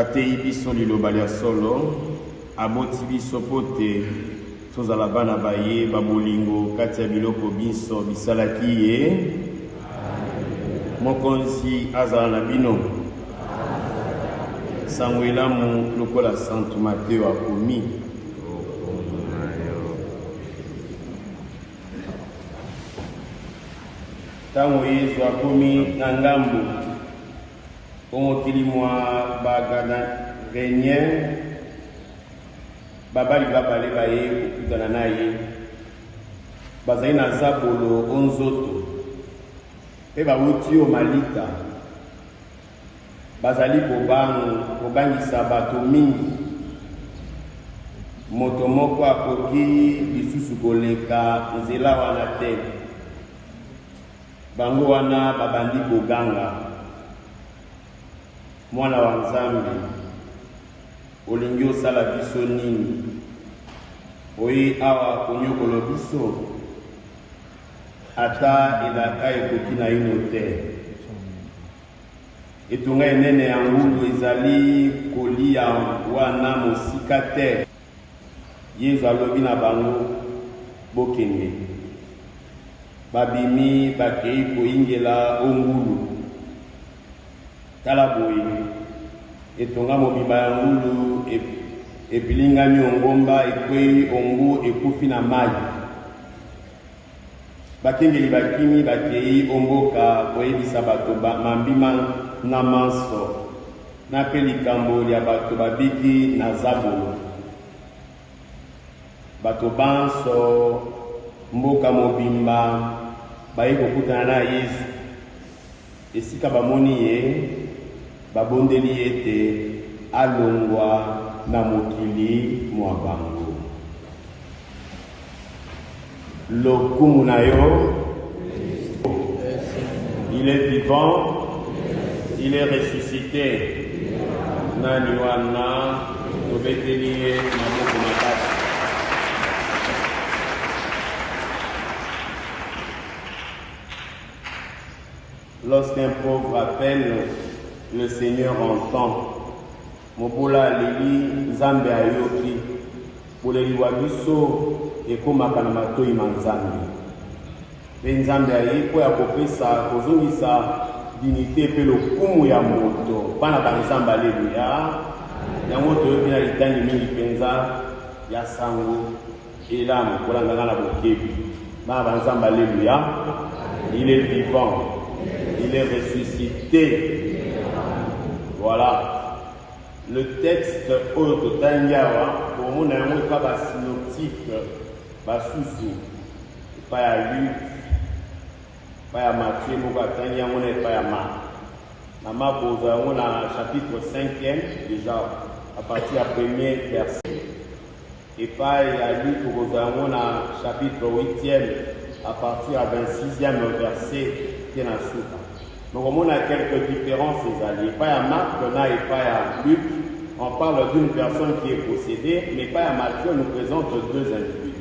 atei biso liloba lia solo aboti biso pote tozala bana baye babolingo kati ya biloko biso bisalaki ye mokonzi azala na bino sango elamu lokola Saint Matteo akomi. Tango Yesu akomi na ngambo omokili mwa bagadarenie babali babale baye kokutana na ye bazali na zabolo onzoto mpe bawuti yo malita bazali kobangisa bato mingi moto moko akoki lisusu koleka nzela wana te bango wana babandi koganga mwana wa Nzambe olingi osala biso nini oyi awa konyokolo biso ata elaka ekoki na ino te etonga enene ya ngulu ezali kolia wana mosika te. Yesu alobi na bango bokende babimi bakei koingela ongulu tala boye etonga mobimba ya ngulu epilingami ongomba ekwei ongu ekufi na mayi bakengeli bakimi bakei omboka koyebisa bato mambima na manso na mpe likambo ya bato babiki na zabolo bato banso mboka mobimba baye kokutana na Yesu esika bamoni ye babondeli ete alongwa na mokili mwa bango. Lokumu na yo, il est vivant, il est ressuscité. Nani wana tobeteli ye na moko makasi. Lorsqu'un pauvre appelle, le Seigneur entend. Mobola leli Nzambe ayoki. Boleli wabiso ekomaka na matoi manzambe. Pe Nzambe ayeko ya kopesa kozongisa dignité pe lokumu ya moto. Pana banzamba aleluya. Yango toyoki na litani mingi penza ya sango elamu kolanga na bokebi. Bana banzamba aleluya. Il est vivant. Il est ressuscité. Voilà. Le texte autre Tanyawa, pour mon amour, pas bas synoptique, bas sous pas à Luc, pas à Matthieu, mon Tanya, mon n'est pas à Marc. Maman pose on a chapitre 5e, déjà, à partir du premier verset. Et pas à Luc, on a chapitre 8e, à partir du 26e verset, qui est dans le soupe. Donc on a quelques différences, pas à Marc, on a et pas à Luc. On parle d'une personne qui est possédée, mais pas à Matthieu, on nous présente deux individus.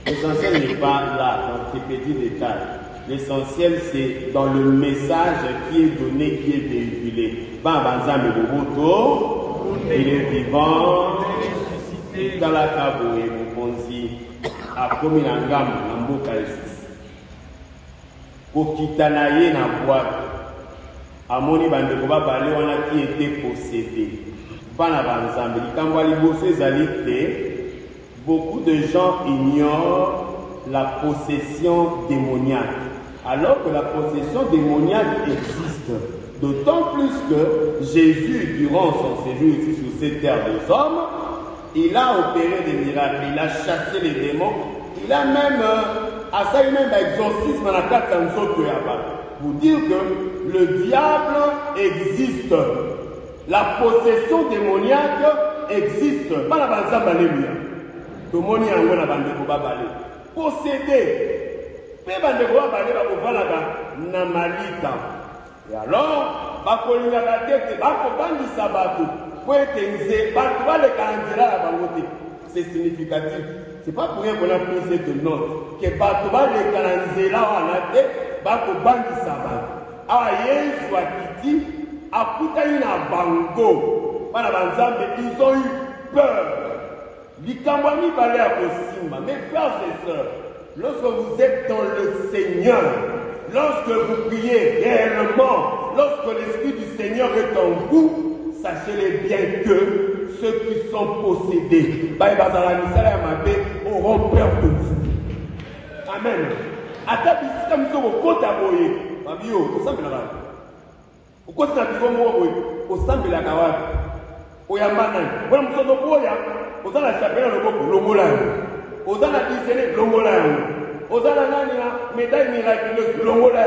L'essentiel n'est pas là, dans ces petits détails. L'essentiel, c'est dans le message qui est donné, qui est véhiculé. Il est vivant, il est ressuscité. Kokitanaye na boîte. Amoni bandeko babale wana qui était possédé. Bana banzambe likambo liboso ezali te. Beaucoup de gens ignorent la possession démoniaque. Alors que la possession démoniaque existe. D'autant plus que Jésus, durant son séjour ici sur cette terre des hommes, il a opéré des miracles, il a chassé les démons, il a même à ça même exorcisme dans la carte pour dire que le diable existe. La possession démoniaque existe. Pas la banzamba alléluia. Tout le monde y a un bandeko babale. Possédé. Mais bandeko babale va pouvoir na malita. Et alors, bakolinga la tête, bakobandi sabato. Pour être nzé, bakobale kanzira la bangote. C'est significatif. C'est pas pour rien qu'on a pris cette note. Que bakobale kanzira wana te, bakobandi sabato. Awa Yesu akiti akutani na bango ils ont eu peur. Likambani balé à Kosima. Mes frères et sœurs, lorsque vous êtes dans le Seigneur, lorsque vous priez réellement, lorsque l'Esprit du Seigneur est en vous, sachez-les bien que ceux qui sont possédés auront peur de vous. Amen. Atabisika misoko kota boye. Babio, osambela ba. Okosina biko mo boye, osambela ka wapi? Oyambana. Wala musoto boya, ozana chapela loboko longola. Ozana disene longola. Ozana nani na médaille miraculeuse longola.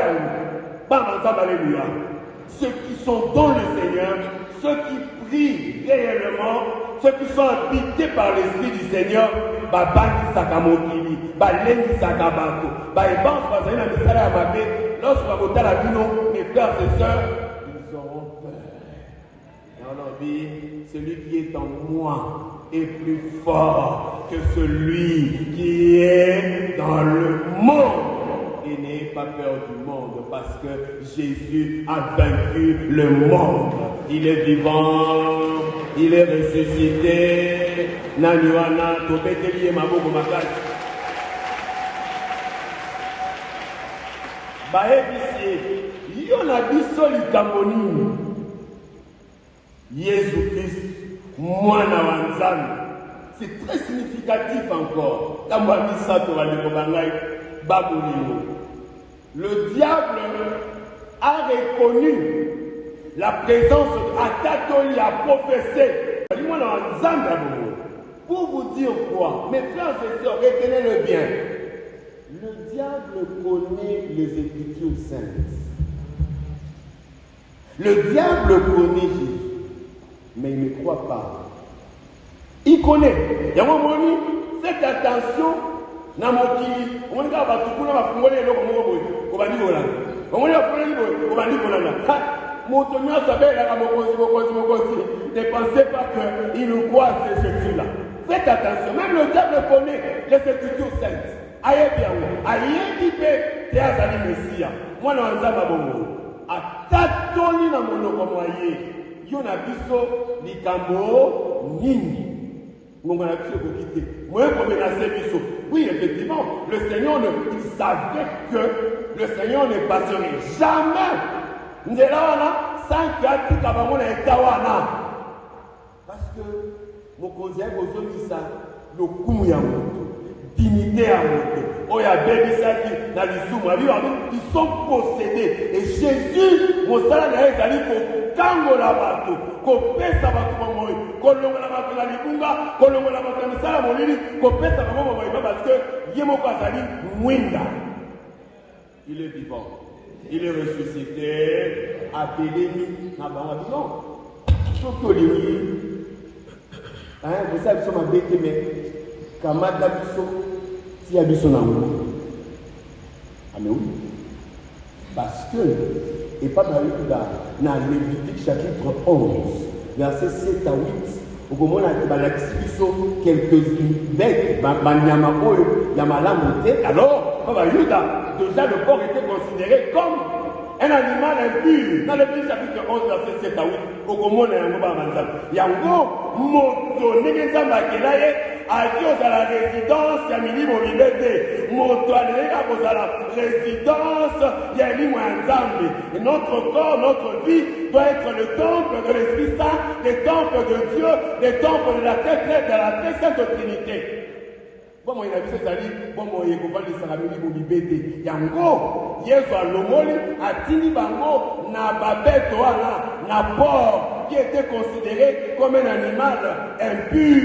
Bama nzambaléluia. Ceux qui sont dans le Seigneur, ceux qui prient réellement, ceux qui sont habités par l'Esprit du Seigneur, babani sakamokili, balengi sakabato, baebanse bazali na misala ya mabe, lorsque va voter la bino, mes frères et sœurs, ils auront peur. Et on leur dit, celui qui est en moi est plus fort que celui qui est dans le monde. Et n'ayez pas peur du monde, parce que Jésus a vaincu le monde. Il est vivant, il est ressuscité. Naniwana, Tobeteli et Maboko Makas. Baébisi, yon a dit Solikamboni. Jésus-Christ, Moana Wanzan. C'est très significatif encore. Le diable a reconnu la présence d'Atatoli a professé. Pour vous dire quoi, mes frères et sœurs, retenez-le bien. Le diable connaît les Écritures saintes. Le diable connaît Jésus, mais il ne croit pas. Il connaît. Il y a un moment, faites attention. Namokili, on va batukuna bafungole eloko moko boye, kobandi kolanda. On va fungoli boye, kobandi kolanda. Motonya sabela ka mokozi. Ne pensez pas que il nous croit ces Jésus-là. Faites attention, même le diable connaît les Écritures saintes. Aïe bien, aïe dit que Théazali Messia. Moi na nzamba bongo. Atatoli na monoko moye. Yona biso likambo nini. Oui, effectivement, le Seigneur il savait que le Seigneur ne passerait jamais. Sans parce que mon conseil vous ça, le coup ya dignité à moto. Ils sont possédés. Et Jésus, mon salaire est allé pour kangola bato, kopesa bato momoy, kolongola bato na libunga, kolongola bato na misala molili, kopesa bango momoy parce que yemoko azali mwinda. Il est vivant. Il est ressuscité, appelé na bango. Non. Surtout lui. Vous savez que ma bête mais kamada biso si abiso na ngo. Amen. Parce que et pas dans Lévitique chapitre 11, versets 7 à 8, au moment où il y a quelques bêtes, alors, déjà le porc était considéré comme un animal impur. Dans Lévitique chapitre 11, verset 7 à 8, au moment où il y a adios à la résidence, il y a minimum liberté. Moto à la résidence, il y a minimum notre corps, notre vie doit être le temple de l'Esprit Saint, le temple de Dieu, le temple de la très sainte Trinité. Bon, il a dit ça, bon, il y a des liberté. Yango, Yesu Alomoli, Atini Bango, Nababeto, na porc, qui était considéré comme un animal impur.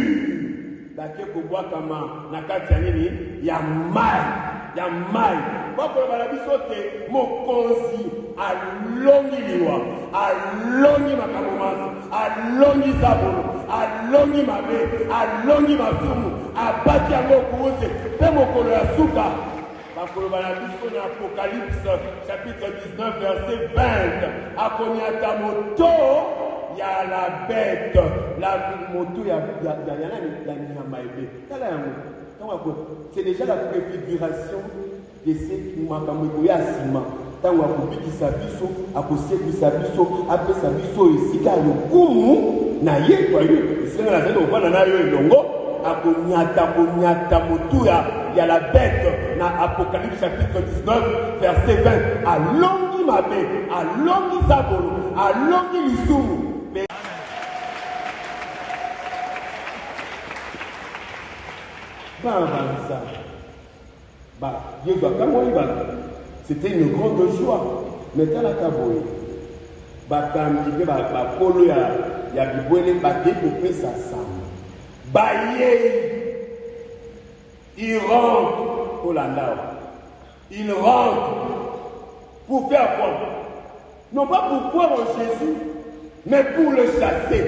Dake kubwa kama nakati ya nini ya mai bako bala bisote mokonzi alongiliwa alongi makamomasi alongi zabolo alongi mabe alongi masumu abaki yango kuuze pe mokolo ya suka bako bala biso na Apocalypse chapitre 19 verset 20 akonyata moto ya la bête, la moto c'est déjà la préfiguration de ce qui m'a kamouya sima. Tant qu'on a coupé qui s'abisso, a posé qui s'abisso, a fait s'abisso ici car le kumu na ye toi yo esika na zelo vana na yo elongo akonyata motu ya la bête na Apocalypse chapitre 19 verset 20 alongi mabe alongi zabolo alongi lisumu. C'était une grande joie. Mais dans la caboye, bakolo ya bibwele badekope sa sam. Il rentre pour l'andao. Il rentre pour faire quoi? Non pas pour croire en Jésus, mais pour le chasser.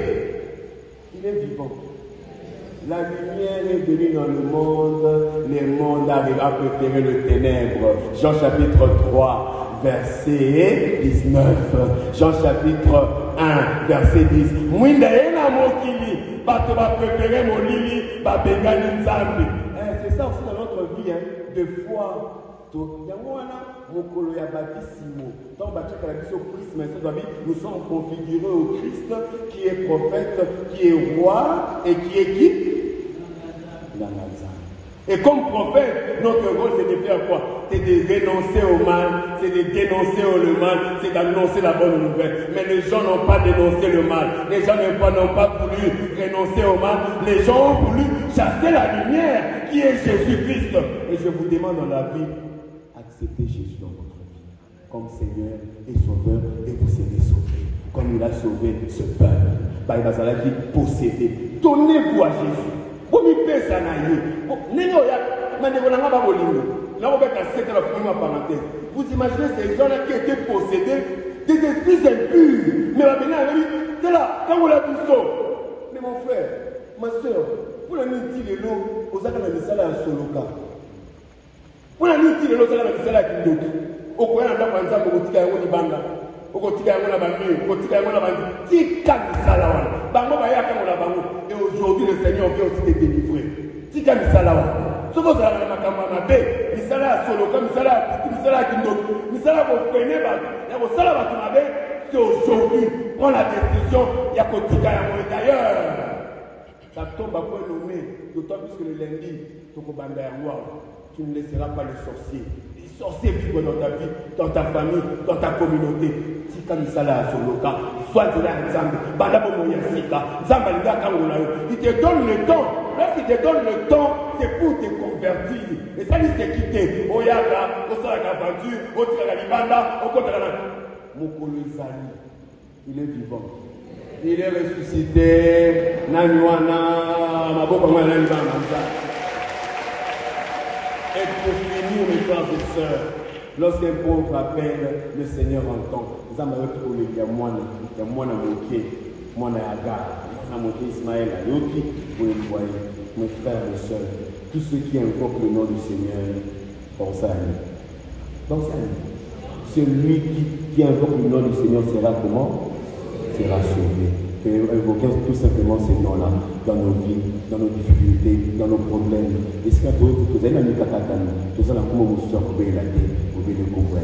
Il est vivant. La lumière est venue dans le monde, les mondes arrivent à préférer le ténèbre. Jean chapitre 3, verset 19. Jean chapitre 1, verset 10. C'est ça aussi dans notre vie, hein, de foi. Nous sommes configurés au Christ qui est prophète, qui est roi et qui est qui? Et comme prophète, notre rôle c'est de faire quoi? C'est de dénoncer au mal, c'est de dénoncer le mal, c'est d'annoncer la bonne nouvelle. Mais les gens n'ont pas dénoncé le mal, les gens n'ont pas voulu renoncer au mal, les gens ont voulu chasser la lumière qui est Jésus-Christ. Et je vous demande dans la vie, acceptez Jésus dans votre vie comme Seigneur et Sauveur et vous serez sauvés. Comme il a sauvé ce peuple. Il va posséder. Donnez-vous à Jésus. Vous m'y faites ça. Vous imaginez ces gens-là qui étaient possédés des esprits impurs. Mais la bénédiction avait dit, c'est là, quand vous l'avez dit, mais mon frère, ma soeur, vous l'avez dit le lot, aux actes de l'Israël à Soloka. Vous l'avez dit le lot, aux actes de l'Israël à Kindoki. Au coin de la Panza, au Tika et au Libanga. Au Tika et au Labami, au Tika et au Labami. Tika Misalawan. Bango Bayaka ou Labango. Et aujourd'hui, le Seigneur vient aussi te délivrer. Tika Misalawan. Ce que vous avez ma paix, Misala à Soloka, Misala à Kuti, Misala à Kindoki. Misala vous prenez, vous salez à Tumabe. C'est aujourd'hui, prends la décision, il y a Kotika et d'ailleurs. Ça tombe à point nommé, d'autant plus que le lundi, tu ne laisseras pas les sorciers. Les sorciers vivent dans ta vie, dans ta famille, dans ta communauté. Tika misala soloka, soit de la nzambe, badabo moyasika, zambalida kangolayo. Il te donne le temps. Lorsqu'il te donne le temps, c'est pour te convertir. Et ça, il s'est quitté. Oyaka, Osaka Aventure, Otika Libanda, Okotala. Mokolo Zali, il est vivant. Il est ressuscité. Nanywana, Maboko Malamba, et pour finir, mes frères et sœurs, lorsqu'un pauvre appelle, le Seigneur entend. Nous avons retrouvé il y a moi, Moké, moi, Agar, Moké Ismaël, Ayoki, vous le voyez, mes frères et sœurs, tous ceux qui invoquent le nom du Seigneur, pensez à lui. Pensez à lui. Celui qui invoque le nom du Seigneur sera comment? Sera sauvé. Et évoquons tout simplement ces noms-là dans nos vies, dans nos difficultés, dans nos problèmes. Et ce qu'il y a d'autres, vous avez la nuit à Katana, vous allez la tête, vous allez le couvrir.